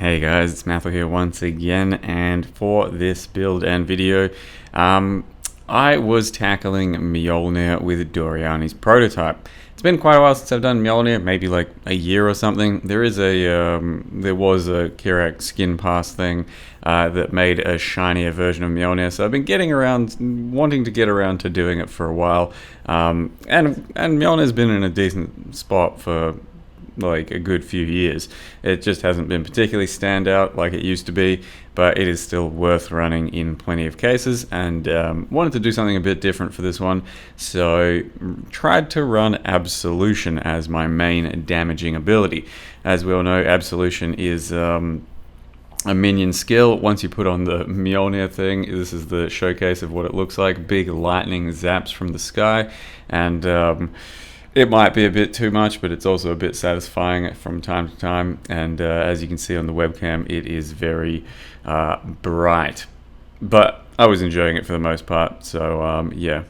Hey guys, it's Matthew here once again, and for this build and video, I was tackling Mjolnir with Doryani's prototype. It's been quite a while since I've done Mjolnir, maybe like a year or something. There was a Kirak skin pass thing that made a shinier version of Mjolnir, so I've been wanting to get around to doing it for a while, and Mjolnir's been in a decent spot for like a good few years. It just hasn't been particularly standout like it used to be, but it is still worth running in plenty of cases, and wanted to do something a bit different for this one, so tried to run Absolution as my main damaging ability. As we all know, Absolution is a minion skill. Once you put on the Mjolnir thing, this is the showcase of what it looks like. Big lightning zaps from the sky, and it might be a bit too much, but it's also a bit satisfying from time to time. And as you can see on the webcam, it is very bright. But I was enjoying it for the most part, so yeah.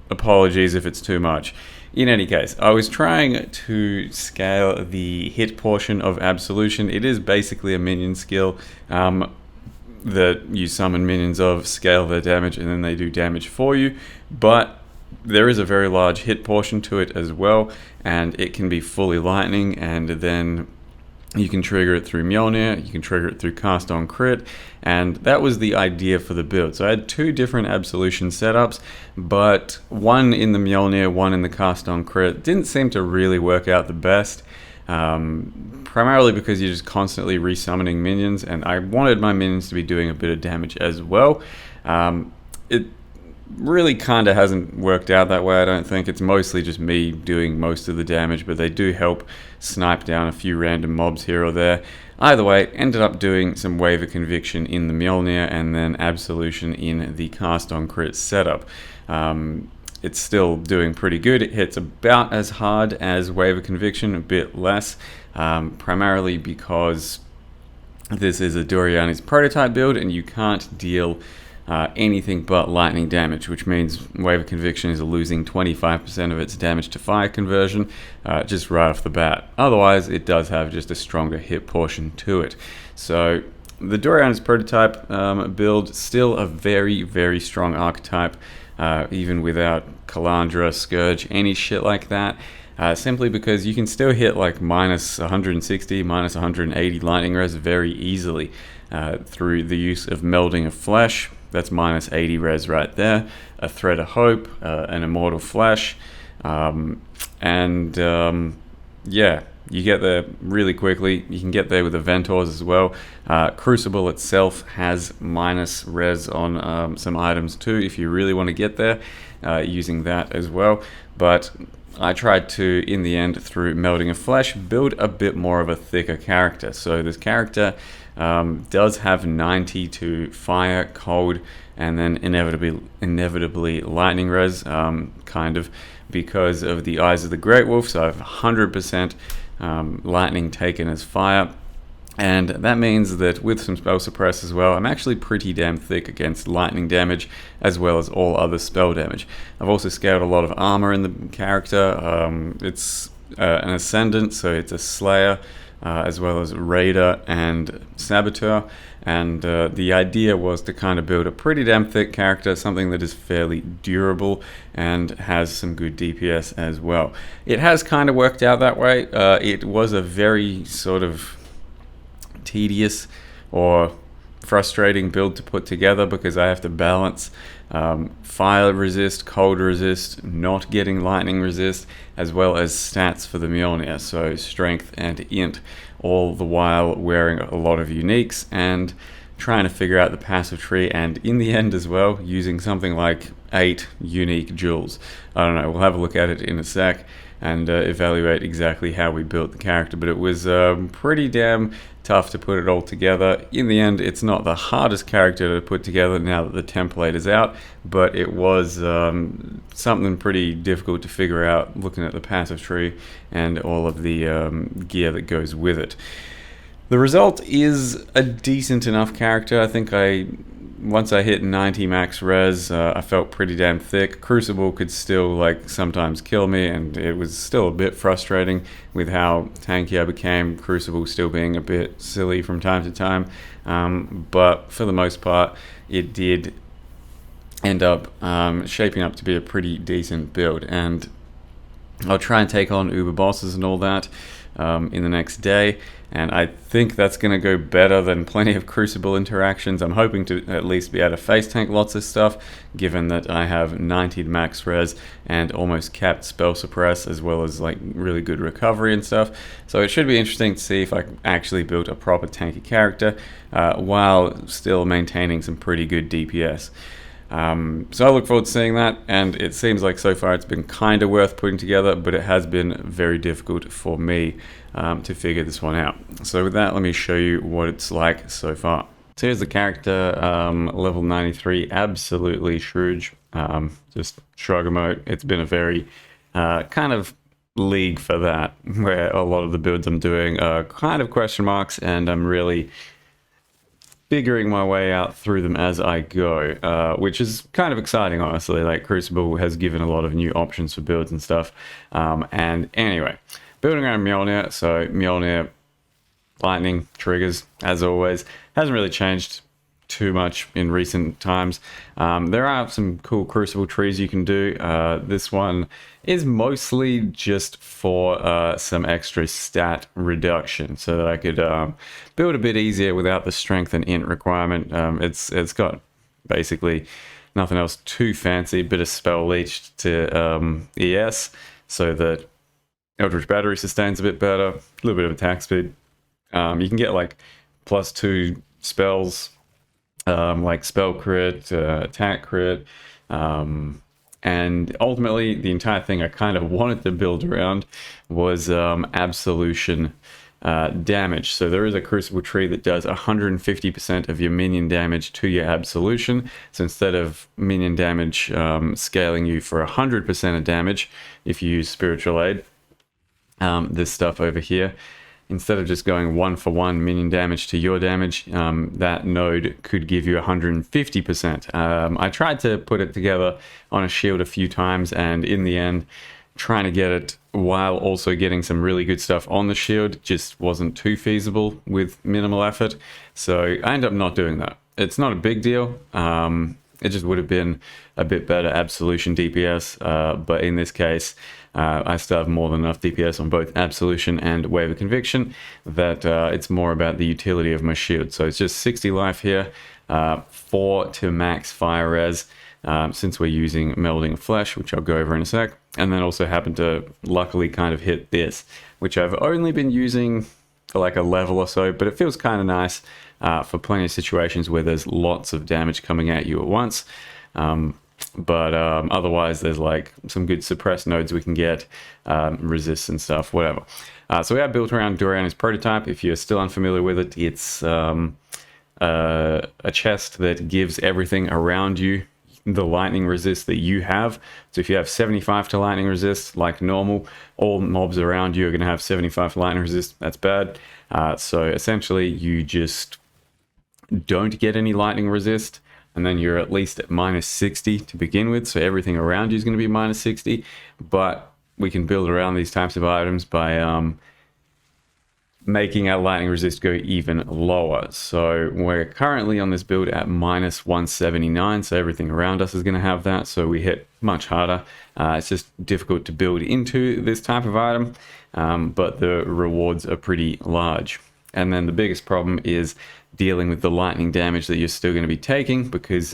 Apologies if it's too much. In any case, I was trying to scale the hit portion of Absolution. It is basically a minion skill that you summon minions of, scale their damage, and then they do damage for you. But there is a very large hit portion to it as well, and it can be fully lightning, and then you can trigger it through Mjolnir, you can trigger it through cast on crit, and that was the idea for the build. So I had two different Absolution setups, but one in the Mjolnir, one in the cast on crit. Didn't seem to really work out the best, primarily because you're just constantly resummoning minions, and I wanted my minions to be doing a bit of damage as well. It really kind of hasn't worked out that way, I don't think. It's mostly just me doing most of the damage, but they do help snipe down a few random mobs here or there. Either way, ended up doing some Wave of Conviction in the Mjolnir and then Absolution in the cast on crit setup. It's still doing pretty good. It hits about as hard as Wave of Conviction, a bit less, primarily because this is a Doryani's prototype build and you can't deal anything but lightning damage, which means Wave of Conviction is losing 25% of its damage to fire conversion just right off the bat. Otherwise, it does have just a stronger hit portion to it. So the Doryani's prototype build, still a very, very strong archetype, even without Calandra, Scourge, any shit like that. Simply because you can still hit like minus 160, minus 180 lightning res very easily through the use of Melding of Flesh. That's minus 80 res right there. A Thread of Hope, an Immortal Flash, and yeah, you get there really quickly. You can get there with the Ventors as well. Crucible itself has minus res on some items too, if you really want to get there, using that as well. But I tried to, in the end, through Melding of Flesh, build a bit more of a thicker character. So this character does have 90 to fire, cold, and then inevitably lightning res, kind of because of the Eyes of the Great Wolf. So I have 100% lightning taken as fire. And that means that with some spell suppress as well, I'm actually pretty damn thick against lightning damage as well as all other spell damage. I've also scaled a lot of armor in the character. It's an Ascendant, so it's a Slayer, as well as Raider and Saboteur. And the idea was to kind of build a pretty damn thick character, something that is fairly durable and has some good DPS as well. It has kind of worked out that way. It was a very sort of tedious or frustrating build to put together because I have to balance fire resist, cold resist, not getting lightning resist, as well as stats for the Mjolnir, so strength and int, all the while wearing a lot of uniques and trying to figure out the passive tree, and in the end as well using something like 8 unique jewels. I don't know, we'll have a look at it in a sec and evaluate exactly how we built the character, but it was pretty damn tough to put it all together. In the end, it's not the hardest character to put together now that the template is out, but it was something pretty difficult to figure out looking at the passive tree and all of the gear that goes with it. The result is a decent enough character. I think I once I hit 90 max res, I felt pretty damn thick. Crucible could still like sometimes kill me, and it was still a bit frustrating with how tanky I became. Crucible still being a bit silly from time to time, but for the most part, it did end up shaping up to be a pretty decent build. And I'll try and take on Uber bosses and all that in the next day, and I think that's going to go better than plenty of Crucible interactions. I'm hoping to at least be able to face tank lots of stuff, given that I have 90 max res and almost capped spell suppress, as well as like really good recovery and stuff. So it should be interesting to see if I actually build a proper tanky character while still maintaining some pretty good DPS. So I look forward to seeing that, and it seems like so far it's been kind of worth putting together, but it has been very difficult for me to figure this one out. So with that, let me show you what it's like so far. So here's the character, level 93, absolutely Shrooge, just shrug emote. It's been a very kind of league for that, where a lot of the builds I'm doing are kind of question marks, and I'm really figuring my way out through them as I go, which is kind of exciting, honestly. Like, Crucible has given a lot of new options for builds and stuff. And anyway, building around Mjolnir. So Mjolnir, lightning, triggers, as always. Hasn't really changed too much in recent times. There are some cool Crucible trees you can do. This one is mostly just for some extra stat reduction, so that I could build a bit easier without the strength and int requirement. It's got basically nothing else too fancy. Bit of spell leech to ES, so that Eldritch Battery sustains a bit better. A little bit of attack speed. You can get like +2 spells, like spell crit, attack crit, and ultimately the entire thing I kind of wanted to build around was Absolution damage. So there is a Crucible tree that does 150% of your minion damage to your Absolution. So instead of minion damage scaling you for 100% of damage if you use Spiritual Aid, this stuff over here, instead of just going 1-for-1 minion damage to your damage, that node could give you 150%. I tried to put it together on a shield a few times, and in the end, trying to get it while also getting some really good stuff on the shield just wasn't too feasible with minimal effort. So I ended up not doing that. It's not a big deal. It just would have been a bit better Absolution DPS, but in this case, I still have more than enough DPS on both Absolution and Wave of Conviction that it's more about the utility of my shield. So it's just 60 life here, 4 to max fire res, since we're using Melding of Flesh, which I'll go over in a sec, and then also happen to luckily kind of hit this, which I've only been using for like a level or so, but it feels kind of nice for plenty of situations where there's lots of damage coming at you at once. But otherwise, there's like some good suppressed nodes we can get, resist and stuff, whatever. So we are built around Doryani's prototype. If you're still unfamiliar with it, it's a chest that gives everything around you the lightning resist that you have. So if you have 75 to lightning resist, like normal, all mobs around you are going to have 75 to lightning resist. That's bad. So essentially, you just don't get any lightning resist, and then you're at least at -60 to begin with, so everything around you is going to be -60, but we can build around these types of items by making our lightning resist go even lower. So we're currently on this build at -179, so everything around us is going to have that, so we hit much harder. It's just difficult to build into this type of item, but the rewards are pretty large. And then the biggest problem is dealing with the lightning damage that you're still going to be taking, because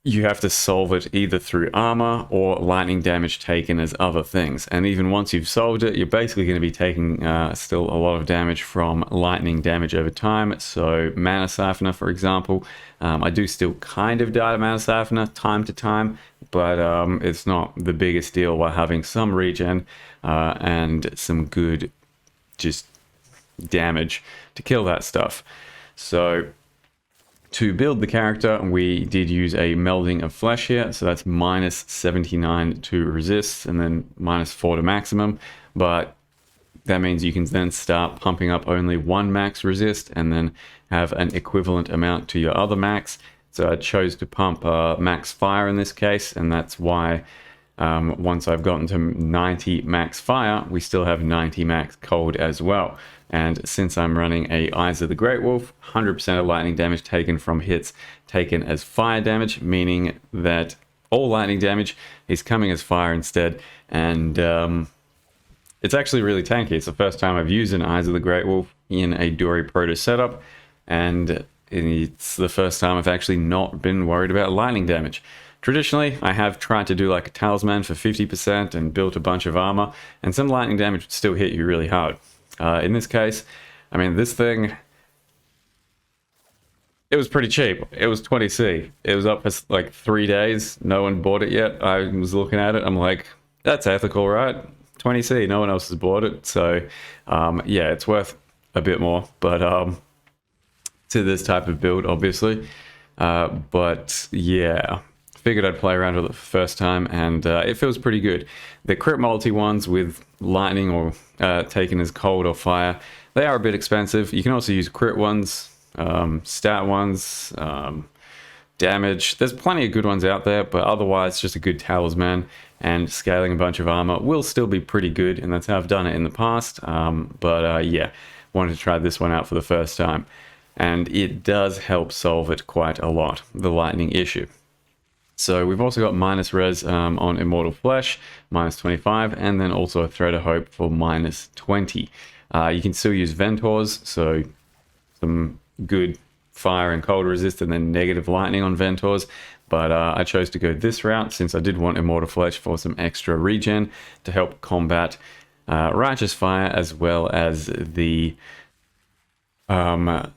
you have to solve it either through armor or lightning damage taken as other things. And even once you've solved it, you're basically going to be taking still a lot of damage from lightning damage over time. So Mana Siphoner, for example, I do still kind of die to Mana Siphoner time to time, but it's not the biggest deal while having some regen and some good just damage to kill that stuff. So to build the character, we did use a Melding of Flesh here, so that's -79 to resist and then -4 to maximum. But that means you can then start pumping up only one max resist and then have an equivalent amount to your other max. So I chose to pump max fire in this case, and that's why once I've gotten to 90 max fire, we still have 90 max cold as well. And since I'm running a Eyes of the Great Wolf, 100% of lightning damage taken from hits taken as fire damage, meaning that all lightning damage is coming as fire instead. And it's actually really tanky. It's the first time I've used an Eyes of the Great Wolf in a Dory Proto setup, and it's the first time I've actually not been worried about lightning damage. Traditionally, I have tried to do like a talisman for 50% and built a bunch of armor, and some lightning damage would still hit you really hard. In this case, I mean, this thing, it was pretty cheap. It was 20C. It was up for like 3 days. No one bought it yet. I was looking at it. I'm like, that's ethical, right? 20C. No one else has bought it. So, yeah, it's worth a bit more. But to this type of build, obviously. But yeah, figured I'd play around with it for the first time, and it feels pretty good. The crit multi ones with lightning or taken as cold or fire, they are a bit expensive. You can also use crit ones, stat ones, damage. There's plenty of good ones out there, but otherwise just a good talisman and scaling a bunch of armor will still be pretty good, and that's how I've done it in the past. But yeah, wanted to try this one out for the first time, and it does help solve it quite a lot, the lightning issue. So we've also got minus res on Immortal Flesh, minus 25, and then also a Thread of Hope for minus 20. You can still use Ventors, so some good fire and cold resist, and then negative lightning on Ventors. But I chose to go this route since I did want Immortal Flesh for some extra regen to help combat Righteous Fire, as well as the Mana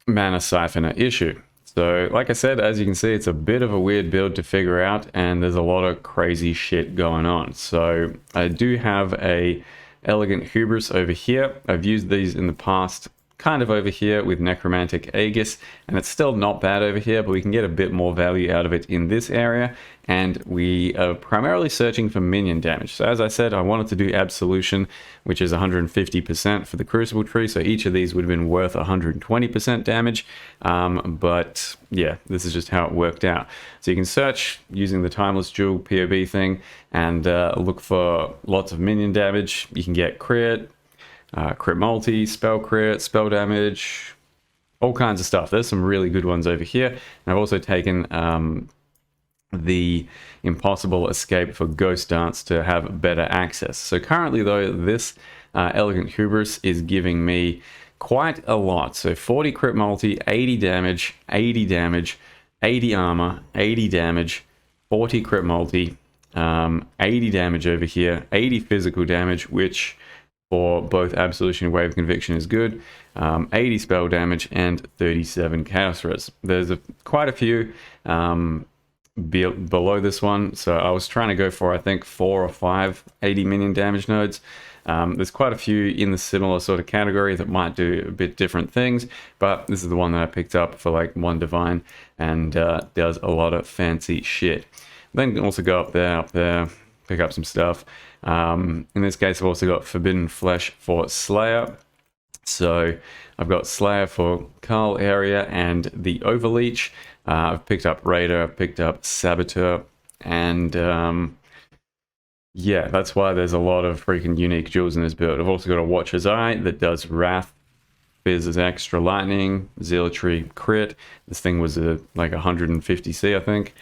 Siphoner issue. So, like I said, as you can see, it's a bit of a weird build to figure out, and there's a lot of crazy shit going on. So, I do have a Elegant Hubris over here. I've used these in the past, kind of over here with Necromantic Aegis, and it's still not bad over here, but we can get a bit more value out of it in this area, and we are primarily searching for minion damage. So as I said, I wanted to do Absolution, which is 150% for the Crucible tree, so each of these would have been worth 120% damage, but yeah, this is just how it worked out. So you can search using the Timeless Jewel POB thing, and look for lots of minion damage. You can get crit, crit multi, spell crit, spell damage, all kinds of stuff. There's some really good ones over here. And I've also taken the Impossible Escape for Ghost Dance to have better access. So currently though, this Elegant Hubris is giving me quite a lot. So 40 crit multi, 80 damage, 80 damage, 80 armor, 80 damage, 40 crit multi, 80 damage over here, 80 physical damage, which for both Absolution and Wave Conviction is good, 80 spell damage, and 37 Chaos Res. There's quite a few below this one, so I was trying to go for, I think, 4 or 5 80 minion damage nodes. There's quite a few in the similar sort of category that might do a bit different things, but this is the one that I picked up for like 1 divine, and does a lot of fancy shit. Then also go up there, pick up some stuff. In this case, I've also got Forbidden Flesh for Slayer. So I've got Slayer for Carl area and the Overleech. I've picked up Raider, I've picked up Saboteur, and yeah, that's why there's a lot of freaking unique jewels in this build. I've also got a Watcher's Eye that does Wrath, Fizz's extra lightning, Zealotry crit. This thing was like 150C, I think.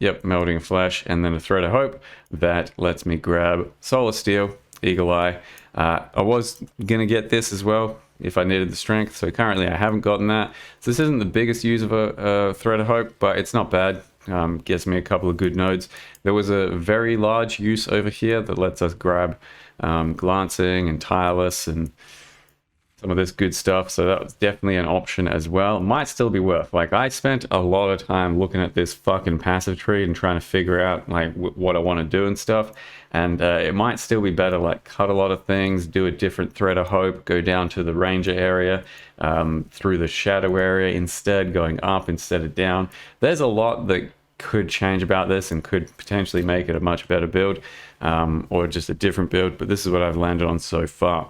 Yep, Melting Flesh, and then a Thread of Hope that lets me grab Solar Steel, Eagle Eye. I was gonna get this as well if I needed the strength, so currently I haven't gotten that. So this isn't the biggest use of a Thread of Hope, but it's not bad. Gets me a couple of good nodes. There was a very large use over here that lets us grab Glancing and Tireless and some of this good stuff, so that was definitely an option as well. Might still be worth, like, I spent a lot of time looking at this fucking passive tree and trying to figure out like what I want to do and stuff, and it might still be better, like, cut a lot of things, do a different Thread of Hope, go down to the Ranger area, through the Shadow area instead, going up instead of down. There's a lot that could change about this and could potentially make it a much better build, or just a different build, but this is what I've landed on so far.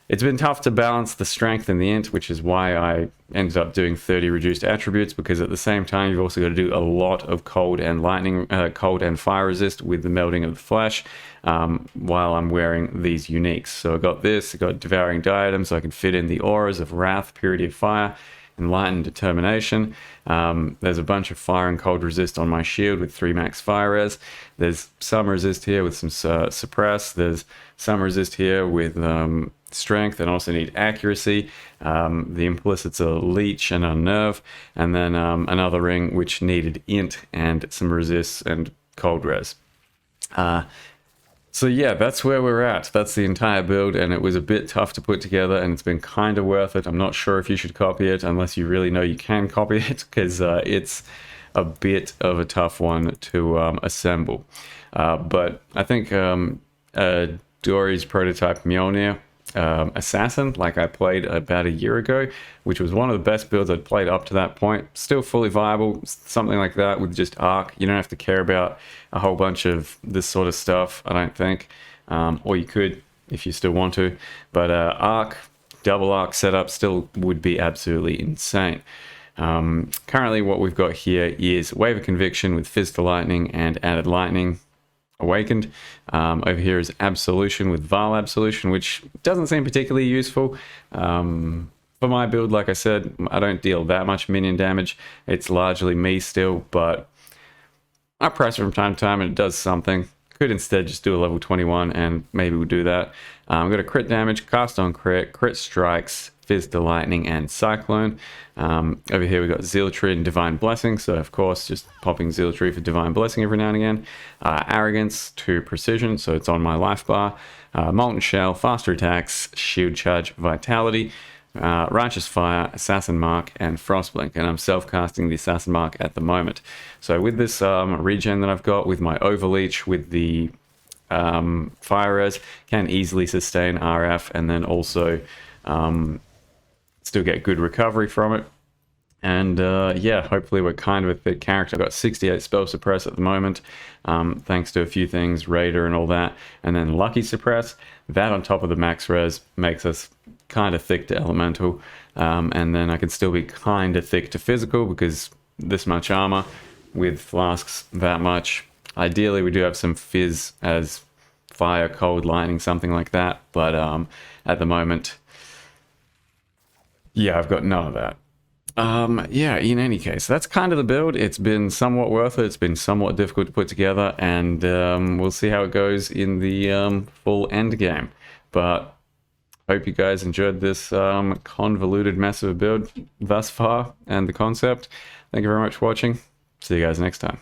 It's been tough to balance the strength and the int, which is why I ended up doing 30 reduced attributes, because at the same time you've also got to do a lot of cold and lightning, cold and fire resist with the melting of the flesh, while I'm wearing these uniques. So I got this, I got devouring diadem, so I can fit in the auras of wrath, purity of fire, enlightened determination. There's a bunch of fire and cold resist on my shield with 3 max fire res. There's some resist here with some suppress. There's some resist here with strength, and also need accuracy. The implicit's a leech and unnerve, and then another ring which needed int and some resists and cold res. So yeah, that's where we're at. That's the entire build, and it was a bit tough to put together, and it's been kind of worth it. I'm not sure if you should copy it unless you really know you can copy it, because it's a bit of a tough one to assemble. But I think Dory's prototype Mjolnir Assassin, like I played about a year ago, which was one of the best builds I'd played up to that point. Still fully viable, something like that with just arc. You don't have to care about a whole bunch of this sort of stuff, I don't think. Or you could if you still want to. But arc, double arc setup still would be absolutely insane. Currently what we've got here is Wave of Conviction with Fizz to Lightning and added lightning. Awakened. Over here is Absolution with Vile Absolution, which doesn't seem particularly useful. For my build, like I said, I don't deal that much minion damage. It's largely me still, but I press it from time to time and it does something. Could instead just do a level 21 and maybe we'll do that. I've got a crit damage, cast on crit, crit strikes, Fizz to Lightning, and Cyclone. Over here we've got Zealotry and Divine Blessing, so of course just popping Zealotry for Divine Blessing every now and again. Arrogance to Precision, so it's on my life bar. Molten Shell, faster attacks, shield charge, vitality. Righteous Fire, Assassin Mark, and Frostblink, and I'm self-casting the Assassin Mark at the moment. So with this regen that I've got, with my Overleech, with the Fire Res, can easily sustain RF, and then also still get good recovery from it. And yeah, hopefully we're kind of a fit character. I've got 68 spell suppress at the moment, thanks to a few things, Raider and all that, and then Lucky Suppress. That on top of the max res makes us kind of thick to elemental, and then I can still be kind of thick to physical because this much armor with flasks that much. Ideally we do have some fizz as fire, cold, lightning, something like that, but at the moment, yeah, I've got none of that. Yeah, in any case, that's kind of the build. It's been somewhat worth it. It's been somewhat difficult to put together, and we'll see how it goes in the full end game. But hope you guys enjoyed this convoluted mess of a build thus far and the concept. Thank you very much for watching. See you guys next time.